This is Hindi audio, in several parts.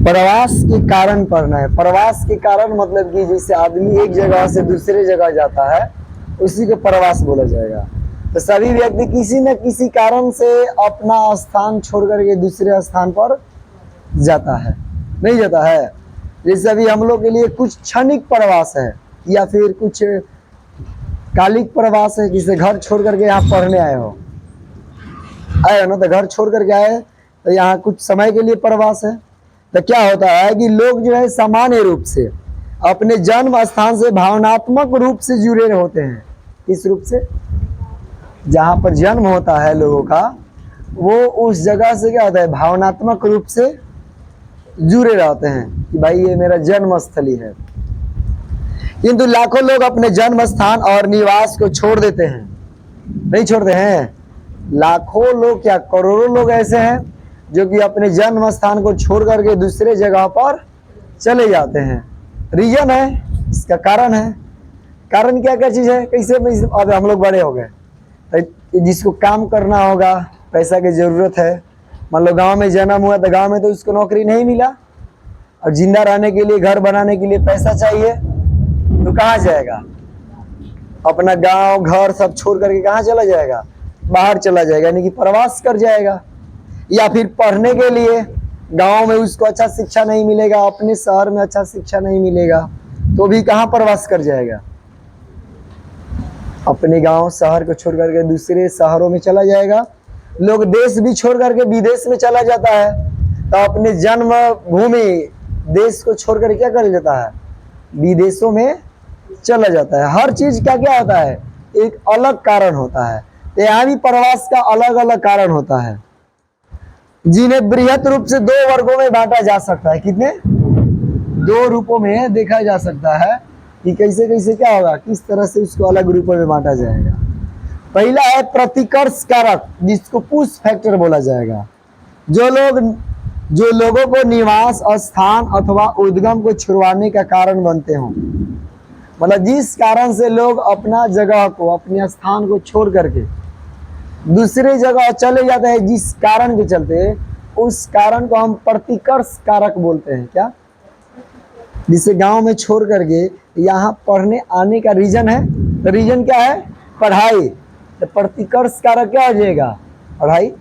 प्रवास के कारण पढ़ना है। प्रवास के कारण मतलब कि जैसे आदमी एक जगह से दूसरे जगह जाता है, उसी को प्रवास बोला जाएगा। तो सभी व्यक्ति किसी न किसी कारण से अपना स्थान छोड़ करके दूसरे स्थान पर जाता है, नहीं जाता है। जैसे अभी हम लोग के लिए कुछ क्षणिक प्रवास है या फिर कुछ कालिक प्रवास है, जिसे घर छोड़ करके यहाँ पढ़ने आए हो ना, तो घर छोड़ करके आए तो यहाँ कुछ समय के लिए प्रवास है। तो क्या होता है कि लोग जो है सामान्य रूप से अपने जन्म स्थान से भावनात्मक रूप से जुड़े होते हैं। किस रूप से? जहाँ पर जन्म होता है लोगों का, वो उस जगह से क्या होता है, भावनात्मक रूप से जुड़े रहते हैं कि भाई ये मेरा जन्म स्थली है। किंतु लाखों लोग अपने जन्म स्थान और निवास को छोड़ देते हैं, नहीं छोड़ते हैं। लाखों लोग क्या करोड़ों लोग ऐसे हैं जो कि अपने जन्म स्थान को छोड़ करके दूसरे जगह पर चले जाते हैं। रीजन है, इसका कारण है। कारण क्या क्या चीज है? कैसे? अब हम लोग बड़े हो गए तो जिसको काम करना होगा, पैसा की जरूरत है। मान लो गांव में जन्म हुआ तो गांव में तो उसको नौकरी नहीं मिला, और जिंदा रहने के लिए, घर बनाने के लिए पैसा चाहिए, तो कहाँ जाएगा? अपना गांव घर सब छोड़ करके कहाँ चला जाएगा? बाहर चला जाएगा, यानी कि प्रवास कर जाएगा। या फिर पढ़ने के लिए गांव में उसको अच्छा शिक्षा नहीं मिलेगा, अपने शहर में अच्छा शिक्षा नहीं मिलेगा, तो भी कहाँ प्रवास कर जाएगा? अपने गांव शहर को छोड़ करके दूसरे शहरों में चला जाएगा। लोग देश भी छोड़ करके विदेश में चला जाता है, तो अपने जन्म भूमि देश को छोड़ कर क्या कर जाता है? विदेशों में चला जाता है। हर चीज का क्या होता है? एक अलग कारण होता है। तो यहाँ भी प्रवास का अलग अलग कारण होता है, जिन्हें बृहत रूप से 2 वर्गों में बांटा जा सकता है। कितने? 2 रूपों में देखा जा सकता है कि कैसे कैसे क्या होगा, किस तरह से उसको अलग रूपों में बांटा जाएगा। पहला है प्रतिकर्ष कारक, जिसको पुश फैक्टर बोला जाएगा। जो लोगों को निवास स्थान अथवा उद्गम को छुड़वाने का कारण बनते हों। मतलब जिस कारण से लोग अपना जगह को, अपने स्थान को छोड़ करके दूसरे जगह चले जाते हैं, जिस कारण के चलते, उस कारण को हम प्रतिकर्ष कारक बोलते हैं। क्या? जिसे गांव में छोड़ करके यहाँ पढ़ने आने का रीजन है। तो रीजन क्या है? पढ़ाई। तो प्रतिकर्ष कारक क्या हो जाएगा? पढ़ाई।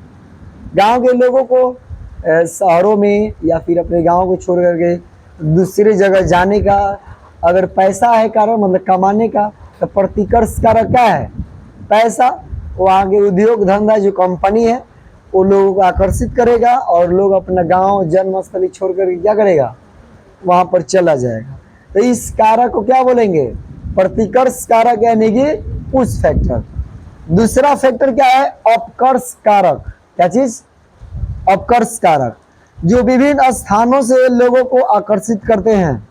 गांव के लोगों को शहरों में या फिर अपने गांव को छोड़ करके दूसरे जगह जाने का अगर पैसा है कारण, मतलब कमाने का, तो प्रतिकर्ष कारक क्या है? पैसा। वहाँ के उद्योग धंधा जो कंपनी है वो लोगों को आकर्षित करेगा, और लोग अपना गांव जन्मस्थली छोड़ करके क्या करेगा? वहां पर चला जाएगा। तो इस कारक को क्या बोलेंगे? प्रतिकर्ष कारक, यानी कि पुश फैक्टर। दूसरा फैक्टर क्या है? अपकर्ष कारक। क्या चीज? अपकर्ष कारक, जो विभिन्न स्थानों से लोगों को आकर्षित करते हैं।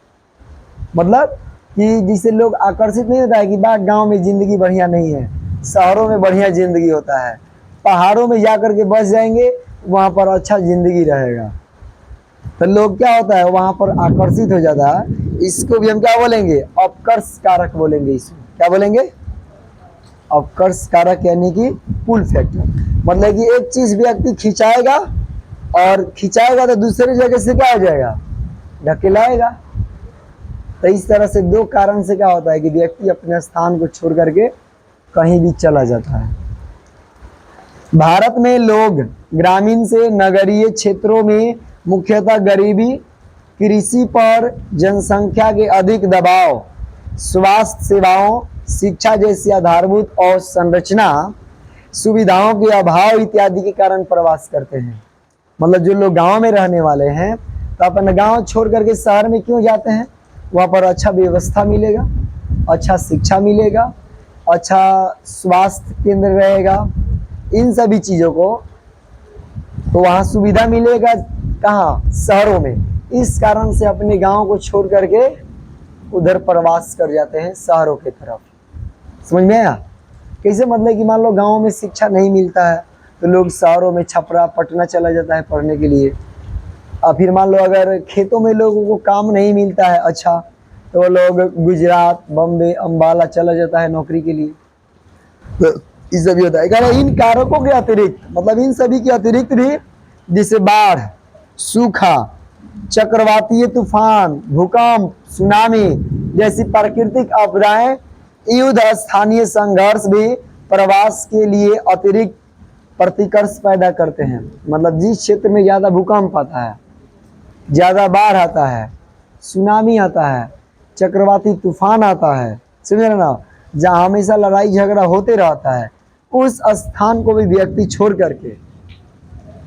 मतलब कि जिसे लोग आकर्षित नहीं होता है कि बात गांव में जिंदगी बढ़िया नहीं है, शहरों में बढ़िया जिंदगी होता है, पहाड़ों में जाकर के बस जाएंगे, वहां पर अच्छा जिंदगी रहेगा। तो लोग क्या होता है, वहां पर आकर्षित हो जाता है। इसको भी हम क्या बोलेंगे? अपकर्ष कारक बोलेंगे। इसको क्या बोलेंगे? अपकर्ष कारक, यानी कि पुल फैक्टर। मतलब कि एक चीज व्यक्ति खिंचाएगा, और खिंचाएगा तो दूसरी जगह से क्या हो जाएगा? ढकेलाएगा। तो इस तरह से 2 कारण से क्या होता है कि व्यक्ति अपने स्थान को छोड़ करके कहीं भी चला जाता है। भारत में लोग ग्रामीण से नगरीय क्षेत्रों में मुख्यतः गरीबी, कृषि पर जनसंख्या के अधिक दबाव, स्वास्थ्य सेवाओं, शिक्षा जैसी आधारभूत और संरचना सुविधाओं के अभाव इत्यादि के कारण प्रवास करते हैं। मतलब जो लोग गांव में रहने वाले हैं, तो अपना गांव छोड़ करके शहर में क्यों जाते हैं? वहाँ पर अच्छा व्यवस्था मिलेगा, अच्छा शिक्षा मिलेगा, अच्छा स्वास्थ्य केंद्र रहेगा, इन सभी चीज़ों को तो वहाँ सुविधा मिलेगा। कहाँ? शहरों में। इस कारण से अपने गांव को छोड़ करके उधर प्रवास कर जाते हैं शहरों की तरफ। समझ में आया? कैसे? मतलब कि मान लो गांव में शिक्षा नहीं मिलता है, तो लोग शहरों में, छपरा, पटना चला जाता है पढ़ने के लिए। और फिर मान लो अगर खेतों में लोगों को काम नहीं मिलता है अच्छा, तो वो लोग गुजरात, बम्बे, अम्बाला चला जाता है नौकरी के लिए। तो इस सभी होता है। इन कारकों के अतिरिक्त, मतलब इन सभी के अतिरिक्त भी, जैसे बाढ़, सूखा, चक्रवातीय तूफान, भूकंप, सुनामी जैसी प्राकृतिक आपदाएं, युद्ध, स्थानीय संघर्ष भी प्रवास के लिए अतिरिक्त प्रतिकर्ष पैदा करते हैं। मतलब जिस क्षेत्र में ज़्यादा भूकंप आता है, ज़्यादा बाढ़ आता है, सुनामी आता है, चक्रवाती तूफान आता है, समझ रहे ना, जहाँ हमेशा लड़ाई झगड़ा होते रहता है, उस स्थान को भी व्यक्ति छोड़ करके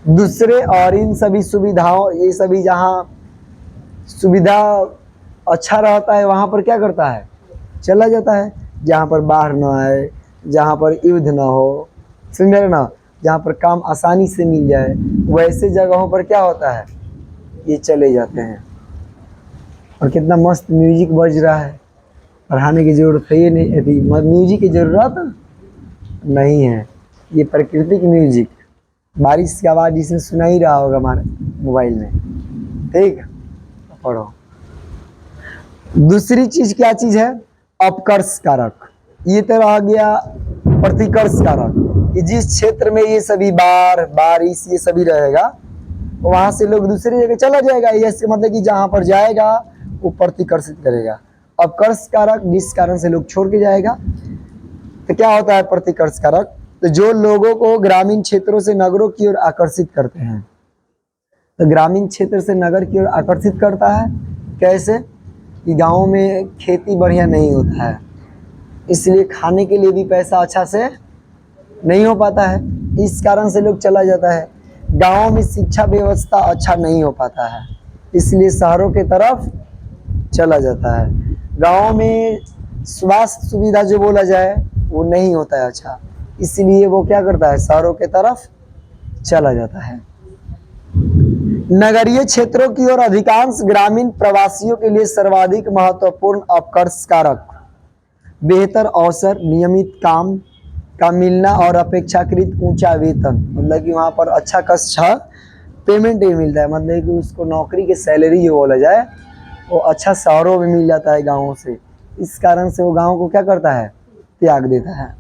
दूसरे और इन सभी सुविधाओं, ये सभी जहाँ सुविधा अच्छा रहता है वहाँ पर क्या करता है, चला जाता है। जहाँ पर बाढ़ ना आए, जहाँ पर युद्ध ना हो, समझ रहे ना, जहाँ पर काम आसानी से मिल जाए, वैसे जगहों पर क्या होता है, ये चले जाते हैं। और कितना मस्त म्यूजिक बज रहा है, पढ़ाने की ज़रूरत है ये नहीं, अभी म्यूजिक की ज़रूरत नहीं है, ये प्राकृतिक म्यूजिक, बारिश की आवाज़ जिसने सुना ही रहा होगा हमारे मोबाइल में। ठीक, पढ़ो। दूसरी चीज़ क्या चीज़ है, अपकर्ष कारक। ये तो रह गया प्रतिकर्ष कारक, कि जिस क्षेत्र में ये सभी बाढ़, बारिश ये सभी रहेगा, वहाँ से लोग दूसरी जगह चला जाएगा। ये इसका मतलब कि जहाँ पर जाएगा वो प्रतिकर्षित करेगा। अपकर्ष कारक, जिस कारण से लोग छोड़ के जाएगा। तो क्या होता है प्रतिकर्ष कारक, तो जो लोगों को ग्रामीण क्षेत्रों से नगरों की ओर आकर्षित करते हैं। तो ग्रामीण क्षेत्र से नगर की ओर आकर्षित करता है, कैसे, कि गाँव में खेती बढ़िया नहीं होता है, इसलिए खाने के लिए भी पैसा अच्छा से नहीं हो पाता है, इस कारण से लोग चला जाता है। गाँव में शिक्षा व्यवस्था अच्छा नहीं हो पाता है, इसलिए शहरों के तरफ चला जाता है। गाँव में स्वास्थ्य सुविधा जो बोला जाए वो नहीं होता है अच्छा, इसलिए वो क्या करता है, शहरों के तरफ चला जाता है। नगरीय क्षेत्रों की ओर अधिकांश ग्रामीण प्रवासियों के लिए सर्वाधिक महत्वपूर्ण अपकर्ष कारक बेहतर अवसर, नियमित काम का मिलना और अपेक्षाकृत ऊंचा वेतन। मतलब कि वहाँ पर अच्छा खासा पेमेंट भी मिलता है, मतलब कि उसको नौकरी के सैलरी जो बोला जाए वो अच्छा शहरों में मिल जाता है गाँवों से, इस कारण से वो गाँव को क्या करता है, त्याग देता है।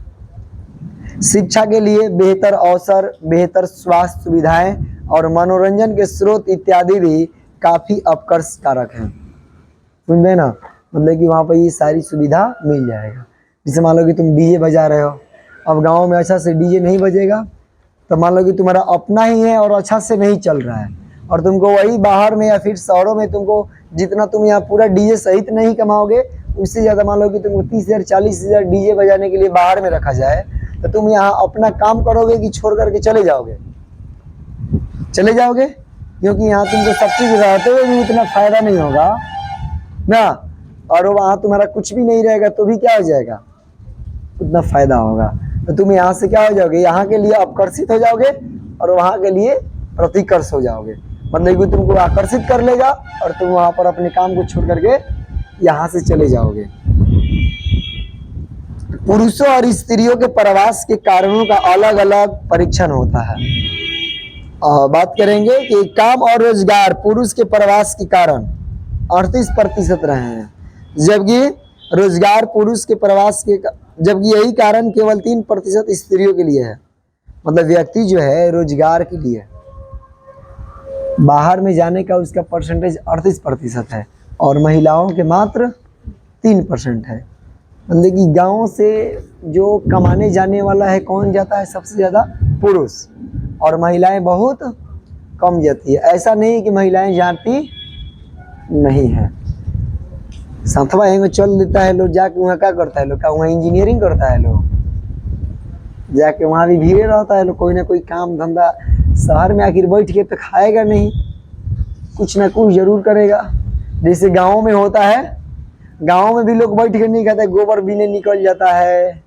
शिक्षा के लिए बेहतर अवसर, बेहतर स्वास्थ्य सुविधाएं और मनोरंजन के स्रोत इत्यादि भी काफ़ी अपकर्ष कारक हैं। समझे ना, मतलब कि वहाँ पर ये सारी सुविधा मिल जाएगा। जैसे मान लो कि तुम डीजे बजा रहे हो, अब गांव में अच्छा से डीजे नहीं बजेगा, तो मान लो कि तुम्हारा अपना ही है और अच्छा से नहीं चल रहा है, और तुमको वही बाहर में या फिर शहरों में तुमको जितना तुम यहाँ पूरा डीजे सहित नहीं कमाओगे, उससे ज़्यादा मान लो कि तुमको 30,000 40,000 डीजे बजाने के लिए बाहर में रखा जाए, तो तुम यहाँ अपना काम करोगे कि छोड़ करके चले जाओगे, चले जाओगे, क्योंकि यहाँ तुमको सब चीज़ रहते हुए भी उतना फ़ायदा नहीं होगा ना, और वहाँ तुम्हारा कुछ भी नहीं रहेगा तो भी क्या हो जाएगा, उतना फ़ायदा होगा। तो तुम यहाँ से क्या हो जाओगे, यहाँ के लिए आकर्षित हो जाओगे और वहाँ के लिए प्रतिकर्ष हो जाओगे। मतलब कि तुमको आकर्षित कर लेगा और तुम वहाँ पर अपने काम को छोड़ करके यहाँ से चले जाओगे। पुरुषों और स्त्रियों के प्रवास के कारणों का अलग अलग परीक्षण होता है। बात करेंगे कि काम और रोजगार पुरुष के प्रवास के कारण 38% रहे हैं, जबकि रोजगार पुरुष के प्रवास के, जबकि यही कारण केवल 3% स्त्रियों के लिए है। मतलब व्यक्ति जो है रोजगार के लिए बाहर में जाने का उसका परसेंटेज 38% है और महिलाओं के मात्र 3% है। मतलब कि गांव से जो कमाने जाने वाला है कौन जाता है, सबसे ज़्यादा पुरुष, और महिलाएं बहुत कम जाती है। ऐसा नहीं कि महिलाएं जाती नहीं है, साथवा में चल देता है लोग, जाके वहाँ क्या करता है लोग, क्या वहाँ इंजीनियरिंग करता है लोग, जाके वहाँ भी भीड़े रहता है लोग, कोई ना कोई काम धंधा। शहर में आखिर बैठ के तो खाएगा नहीं, कुछ ना कुछ जरूर करेगा। जैसे गाँव में होता है, गाँव में भी लोग बैठ के नहीं खाते, गोबर बीने निकल जाता है,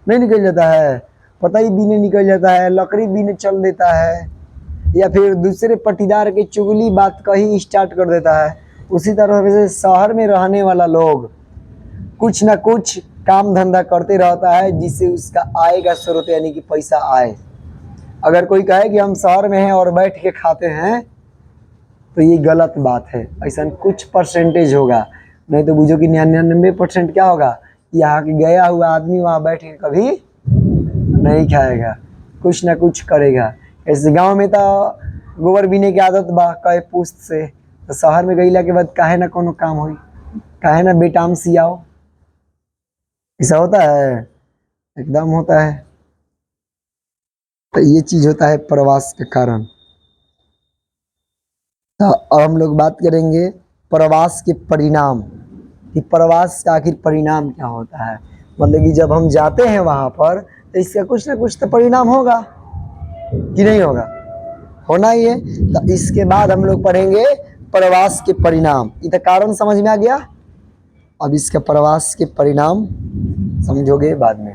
नहीं निकल जाता है, पता ही बीने निकल जाता है, लकड़ी बीने चल देता है, या फिर दूसरे पट्टीदार के चुगली बात कही स्टार्ट कर देता है। उसी तरह से शहर में रहने वाला लोग कुछ ना कुछ काम धंधा करते रहता है जिससे उसका आय का स्रोत यानी कि पैसा आए। अगर कोई कहे कि हम शहर में हैं और बैठ के खाते हैं तो ये गलत बात है। ऐसा कुछ परसेंटेज होगा, नहीं तो बुझो कि 99% क्या होगा, यहाँ के गया हुआ आदमी वहाँ बैठ के कभी नहीं खाएगा, कुछ ना कुछ करेगा। ऐसे गांव में तो गोबर बीने की आदत बा कई पुश्त से, तो शहर में गईला के बाद काहे ना कोनो काम होई, काहे ना बेटाम सियाओ, ऐसा होता है, एकदम होता है। तो ये चीज होता है प्रवास के कारण। तो अब हम लोग बात करेंगे प्रवास के परिणाम, कि प्रवास का आखिर परिणाम क्या होता है। मतलब कि जब हम जाते हैं वहां पर तो इसका कुछ ना कुछ तो परिणाम होगा कि नहीं होगा, होना ही है। तो इसके बाद हम लोग पढ़ेंगे प्रवास के परिणाम। ये तो कारण समझ में आ गया, अब इसके प्रवास के परिणाम समझोगे बाद में।